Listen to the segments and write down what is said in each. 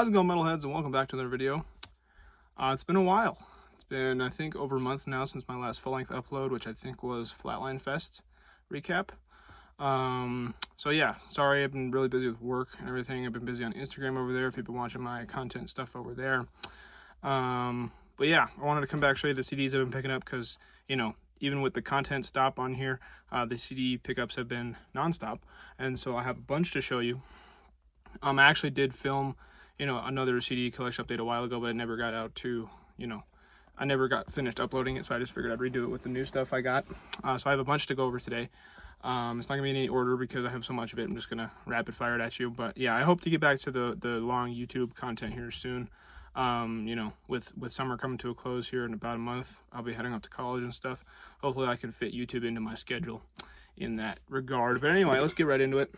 How's it going, metalheads, and welcome back to another video. It's been a while. It's been, I think, over a month now since my last full-length upload, which I think was Flatline Fest recap. So yeah, sorry, I've been really busy with work and everything. I've been busy on Instagram over there if you've been watching my content stuff over there. But yeah, I wanted to come back, show you the CDs I've been picking up because, you know, even with the content stop on here, the CD pickups have been nonstop, and so I have a bunch to show you. I actually did film, you know, another CD collection update a while ago, but it never got out to, you know, I never got finished uploading it, so I just figured I'd redo it with the new stuff I got. So I have a bunch to go over today. It's not gonna be in any order because I have so much of it. I'm just gonna rapid fire it at you. But yeah, I hope to get back to the long YouTube content here soon. You know, with summer coming to a close here in about a month, I'll be heading up to college and stuff. Hopefully I can fit YouTube into my schedule in that regard. But anyway, let's get right into it.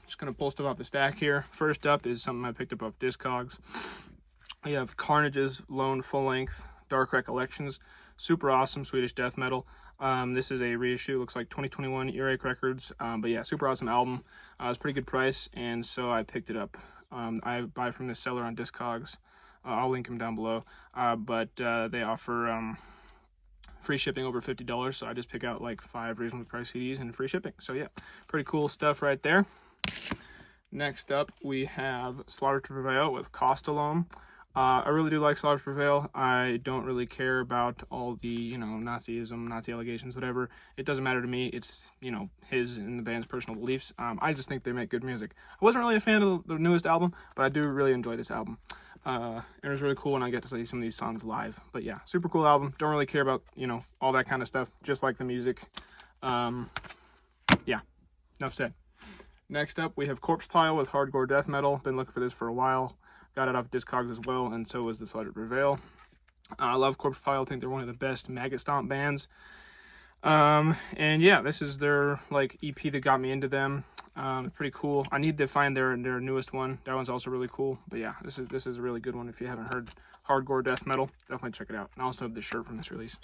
Just gonna pull stuff off the stack here. First up is something I picked up off Discogs. We have Carnage's Lone Full Length Dark Recollections. Super awesome Swedish death metal. This is a reissue, looks like 2021 Earache Records. But yeah, super awesome album. It's a pretty good price, and so I picked it up. I buy from this seller on Discogs. I'll link them down below. But they offer free shipping over $50, so I just pick out like 5 reasonably priced CDs and free shipping. So yeah, pretty cool stuff right there. Next up, we have Slaughter to Prevail with Costalome. I really do like Slaughter to Prevail. I don't really care about all the, you know, Nazism, Nazi allegations, whatever. It doesn't matter to me. It's, you know, his and the band's personal beliefs. I just think they make good music. I wasn't really a fan of the newest album, but I do really enjoy this album. It was really cool when I get to see some of these songs live. But yeah, super cool album. Don't really care about, you know, all that kind of stuff. Just like the music. Yeah, enough said. Next up, we have Corpse Pile with Hardcore Death Metal. Been looking for this for a while. Got it off Discogs as well, and so was the Slaughter to Prevail. I love Corpse Pile. I think they're one of the best Maggot Stomp bands. And yeah, this is their like EP that got me into them. Pretty cool. I need to find their newest one. That one's also really cool. But yeah, this is a really good one. If you haven't heard Hardcore Death Metal, definitely check it out. And I also have this shirt from this release.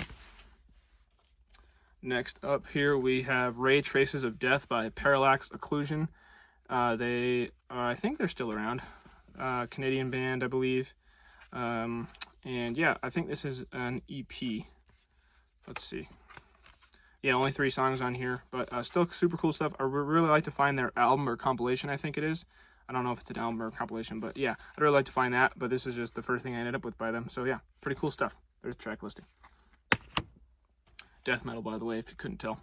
Next up here, we have Ray Traces of Death by Parallax Occlusion. I think they're still around. Canadian band, I believe. And yeah, I think this is an EP. Let's see. Yeah, only 3 songs on here, but still super cool stuff. I would really like to find their album or compilation, I think it is. I don't know if it's an album or a compilation, but yeah, I'd really like to find that, but this is just the first thing I ended up with by them. So yeah, pretty cool stuff. There's the track listing. Death metal, by the way, if you couldn't tell.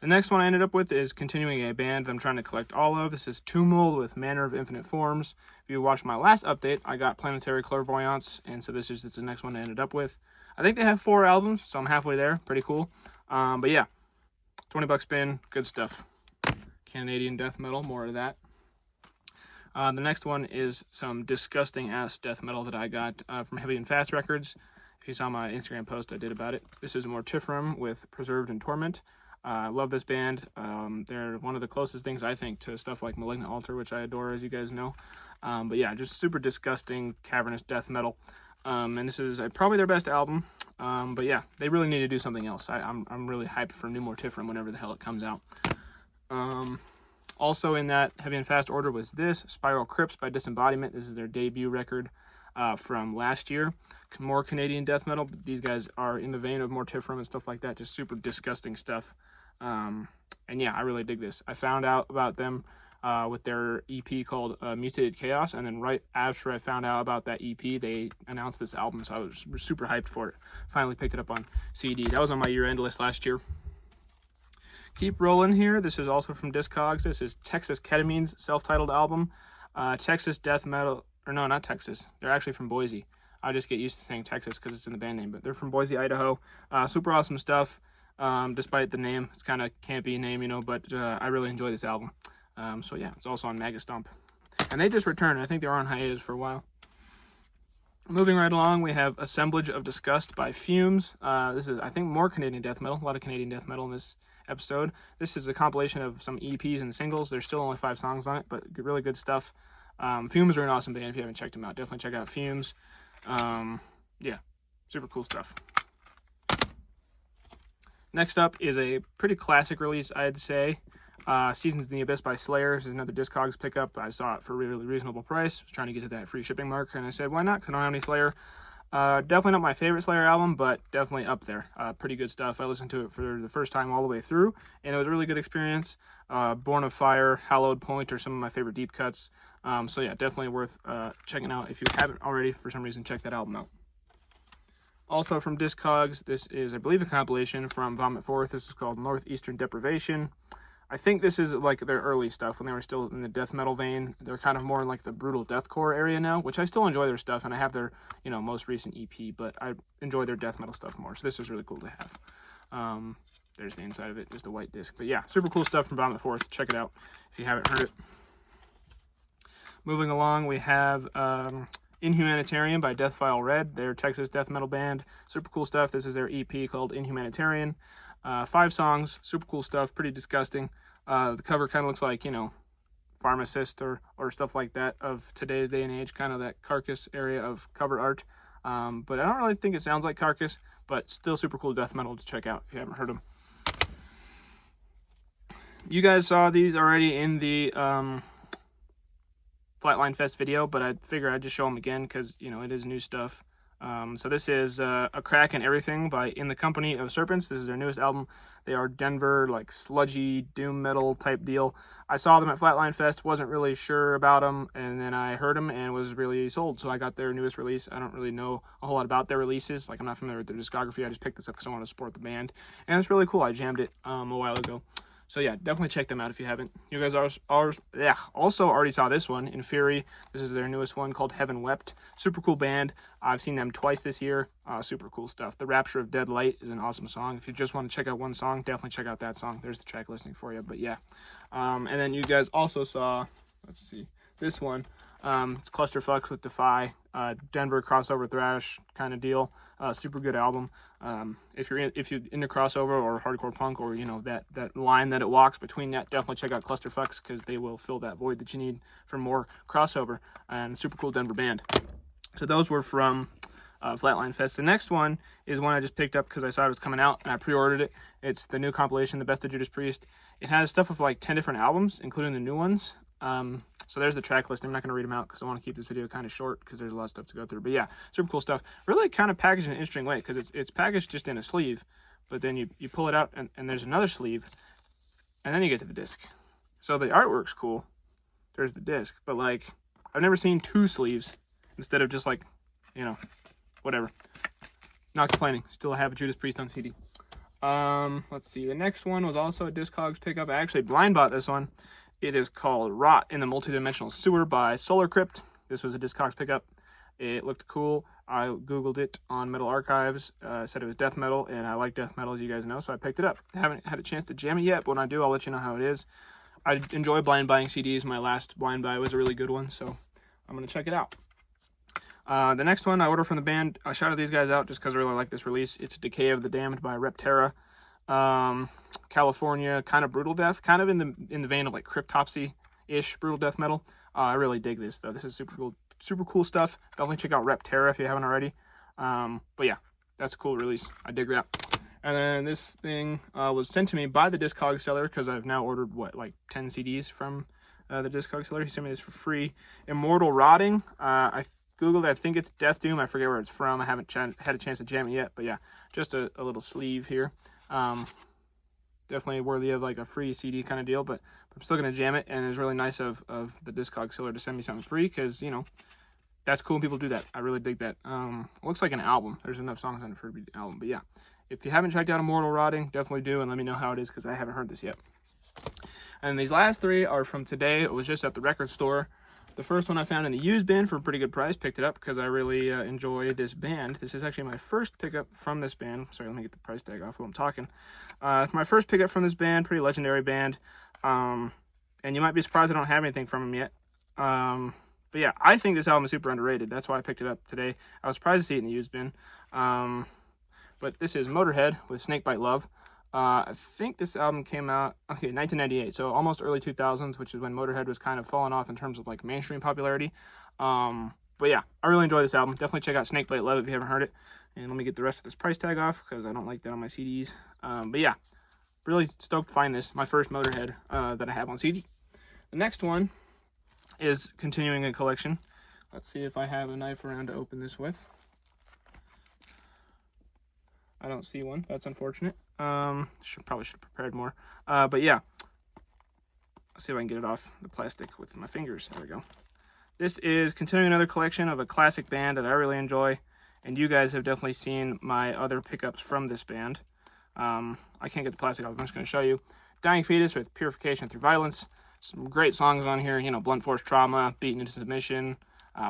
The next one I ended up with is continuing a band that I'm trying to collect all of. This is Tumult with Manner of Infinite Forms. If you watched my last update, I got Planetary Clairvoyance, and so this is the next one I ended up with. I think they have 4 albums, so I'm halfway there. Pretty cool. But yeah, $20 spin, good stuff. Canadian death metal, more of that. The next one is some disgusting ass death metal that I got from Heavy and Fast Records. If you saw my Instagram post I did about it. This is Mortiferum with Preserved in Torment. I love this band. They're one of the closest things, I think, to stuff like Malignant Altar, which I adore, as you guys know. But yeah, just super disgusting, cavernous death metal. And this is probably their best album. But yeah, they really need to do something else. I'm really hyped for new Mortiferum whenever the hell it comes out. Also in that Heavy and Fast order was this, Spiral Crypts by Disembodiment. This is their debut record from last year. More Canadian death metal, but these guys are in the vein of Mortiferum and stuff like that. Just super disgusting stuff. And yeah, I really dig this. I found out about them with their EP called Mutated Chaos, and then right after I found out about that EP, they announced this album, so I was super hyped for it. Finally picked it up on CD. That was on my year-end list last year. Keep rolling here. This is also from Discogs. This is Texas Ketamine's self-titled album. Texas death metal, or no, not Texas. They're actually from Boise. I just get used to saying Texas because it's in the band name, but they're from Boise, Idaho. Super awesome stuff. Despite the name, it's kind of campy name, you know, but I really enjoy this album. So yeah, it's also on Maggot Stomp. And they just returned. I think they were on hiatus for a while. Moving right along, we have Assemblage of Disgust by Fumes. This is, I think, more Canadian death metal. A lot of Canadian death metal in this episode. This is a compilation of some EPs and singles. There's still only 5 songs on it, but really good stuff. Fumes are an awesome band. If you haven't checked them out, definitely check out Fumes. Yeah, super cool stuff. Next up is a pretty classic release, I'd say. Seasons in the Abyss by Slayer is another Discogs pickup. I saw it for a really reasonable price. I was trying to get to that free shipping mark, and I said, why not? Because I don't have any Slayer. Definitely not my favorite Slayer album, but definitely up there. Pretty good stuff. I listened to it for the first time all the way through, and it was a really good experience. Born of Fire, Hallowed Point are some of my favorite deep cuts. So yeah, definitely worth checking out. If you haven't already, for some reason, check that album out. Also from Discogs, this is, I believe, a compilation from Vomit Forth. This is called Northeastern Deprivation. I think this is like their early stuff when they were still in the death metal vein. They're kind of more in like the brutal deathcore area now, which I still enjoy their stuff, and I have their, most recent EP, but I enjoy their death metal stuff more. So this is really cool to have. There's the inside of it, just a white disc. But yeah, super cool stuff from Vomit Forth. Check it out if you haven't heard it. Moving along, we have Inhumanitarian by Death File Red. They're a Texas death metal band. Super cool stuff. This is their EP called Inhumanitarian. 5 songs, super cool stuff, pretty disgusting. The cover kind of looks like, Pharmacist or stuff like that of today's day and age, kind of that Carcass area of cover art. But I don't really think it sounds like Carcass, but still super cool death metal to check out if you haven't heard them. You guys saw these already in the Flatline Fest video, but I figure I'd just show them again because, it is new stuff. So this is A Crack in Everything by In the Company of Serpents. This is their newest album. They are Denver, like sludgy doom metal type deal. I saw them at Flatline Fest, wasn't really sure about them, and then I heard them and was really sold. So I got their newest release. I don't really know a whole lot about their releases. Like, I'm not familiar with their discography. I just picked this up because I want to support the band. And it's really cool. I jammed it a while ago. So yeah, definitely check them out if you haven't. You guys also already saw this one, In Fury. This is their newest one called Heaven Wept. Super cool band. I've seen them twice this year. Super cool stuff. The Rapture of Dead Light is an awesome song. If you just want to check out one song, definitely check out that song. There's the track listing for you. But yeah. And then you guys also saw, let's see, this one. It's Clusterfucks with Defy. Denver crossover thrash kind of deal. Super good album. If you're into crossover or hardcore punk, or that line that it walks between that, definitely check out Clusterfucks because they will fill that void that you need for more crossover. And super cool Denver band. So those were from Flatline Fest. The next one is one I just picked up because I saw it was coming out and I pre-ordered it. It's the new compilation, The Best of Judas Priest. It has stuff of like 10 different albums, including the new ones. So there's the track list. I'm not going to read them out because I want to keep this video kind of short because there's a lot of stuff to go through. But yeah, super cool stuff. Really kind of packaged in an interesting way because it's packaged just in a sleeve, but then you pull it out and there's another sleeve, and then you get to the disc. So the artwork's cool. There's the disc, but like I've never seen 2 sleeves instead of just like, whatever. Not complaining. Still have a Judas Priest on CD. Let's see. The next one was also a Discogs pickup. I actually blind bought this one. It is called Rot in the Multidimensional Sewer by Solar Crypt. This was a Discogs pickup. It looked cool. I Googled it on Metal Archives. Said it was death metal, and I like death metal, as you guys know, so I picked it up. I haven't had a chance to jam it yet, but when I do, I'll let you know how it is. I enjoy blind buying CDs. My last blind buy was a really good one, so I'm going to check it out. The next one I ordered from the band, I shouted these guys out just because I really like this release. It's Decay of the Damned by Repterra. California, kind of brutal death, kind of in the vein of like Cryptopsy-ish brutal death metal. I really dig this though. This is super cool stuff. Definitely check out Repterra if you haven't already. But yeah, that's a cool release. I dig that. And then this thing was sent to me by the Discogs Seller because I've now ordered like 10 CDs from the Discogs Seller. He sent me this for free. Immortal Rotting. I Googled it. I think it's Death Doom. I forget where it's from. I haven't had a chance to jam it yet. But yeah, just a little sleeve here. Definitely worthy of like a free CD kind of deal, but I'm still going to jam it, and it's really nice of the Discogs Seller to send me something free because, that's cool when people do that. I really dig that. Looks like an album. There's enough songs on it for it to be an album, but yeah. If you haven't checked out Immortal Rotting, definitely do, and let me know how it is because I haven't heard this yet. And these last 3 are from today. It was just at the record store. The first one I found in the used bin for a pretty good price. Picked it up because I really enjoy this band. This is actually my first pickup from this band. Sorry, let me get the price tag off while I'm talking. My first pickup from this band, pretty legendary band. And you might be surprised I don't have anything from them yet. But yeah, I think this album is super underrated. That's why I picked it up today. I was surprised to see it in the used bin. But this is Motorhead with Snakebite Love. I think this album came out, 1998, so almost early 2000s, which is when Motorhead was kind of falling off in terms of like mainstream popularity. But yeah, I really enjoy this album. Definitely check out Snakebite Love if you haven't heard it. And let me get the rest of this price tag off because I don't like that on my CDs. But yeah, really stoked to find this, my first Motorhead that I have on CD. The next one is continuing a collection. Let's see if I have a knife around to open this with. I don't see one. That's unfortunate. Probably should have prepared more. But yeah, let's see if I can get it off the plastic with my fingers. There we go. This is continuing another collection of a classic band that I really enjoy, and you guys have definitely seen my other pickups from this band. I can't get the plastic off. I'm just going to show you. Dying Fetus with Purification Through Violence. Some great songs on here. You know, Blunt Force Trauma, Beaten into Submission,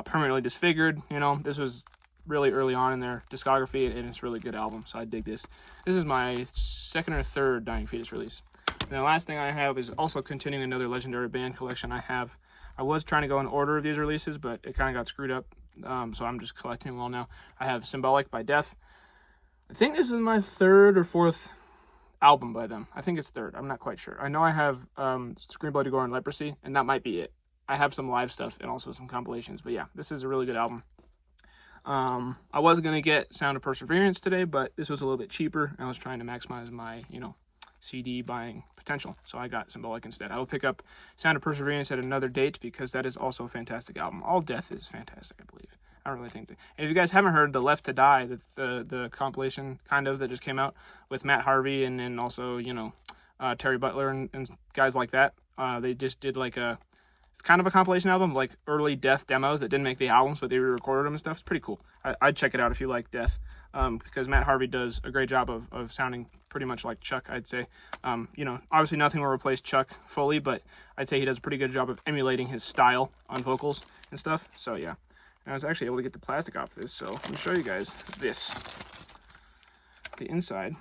Permanently Disfigured. You know, this was really early on in their discography, and it's a really good album, so I dig this. This is my second or third Dying Fetus release. And the last thing I have is also continuing another legendary band collection I was trying to go in order of these releases, but it kind of got screwed up, so I'm just collecting them all now. I have Symbolic by Death. I think this is my third or fourth album by them. I think it's third. I'm not quite sure. I know I have Scream Bloody Gore and Leprosy, and that might be it. I have some live stuff and also some compilations, but yeah, this is a really good album. I was going to get Sound of Perseverance today, but this was a little bit cheaper. I was trying to maximize my, CD buying potential, so I got Symbolic instead. I will pick up Sound of Perseverance at another date because that is also a fantastic album. All Death is fantastic, I believe. I don't really think that. And if you guys haven't heard the Left to Die, the compilation kind of that just came out with Matt Harvey and then also, Terry Butler and guys like that, they just did like it's kind of a compilation album, like early Death demos that didn't make the albums, but they re-recorded them and stuff. It's pretty cool. I'd check it out if you like Death, because Matt Harvey does a great job of sounding pretty much like Chuck, I'd say. Obviously nothing will replace Chuck fully, but I'd say he does a pretty good job of emulating his style on vocals and stuff. So yeah, and I was actually able to get the plastic off this, so let me show you guys this. The inside.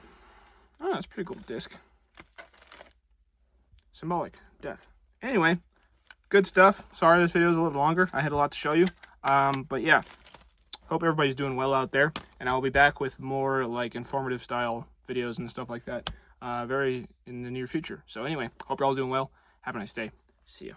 Oh, that's a pretty cool disc. Symbolic, Death. Anyway, good stuff. Sorry this video is a little longer. I had a lot to show you. But yeah, hope everybody's doing well out there. And I'll be back with more like informative style videos and stuff like that very in the near future. So anyway, hope you're all doing well. Have a nice day. See ya.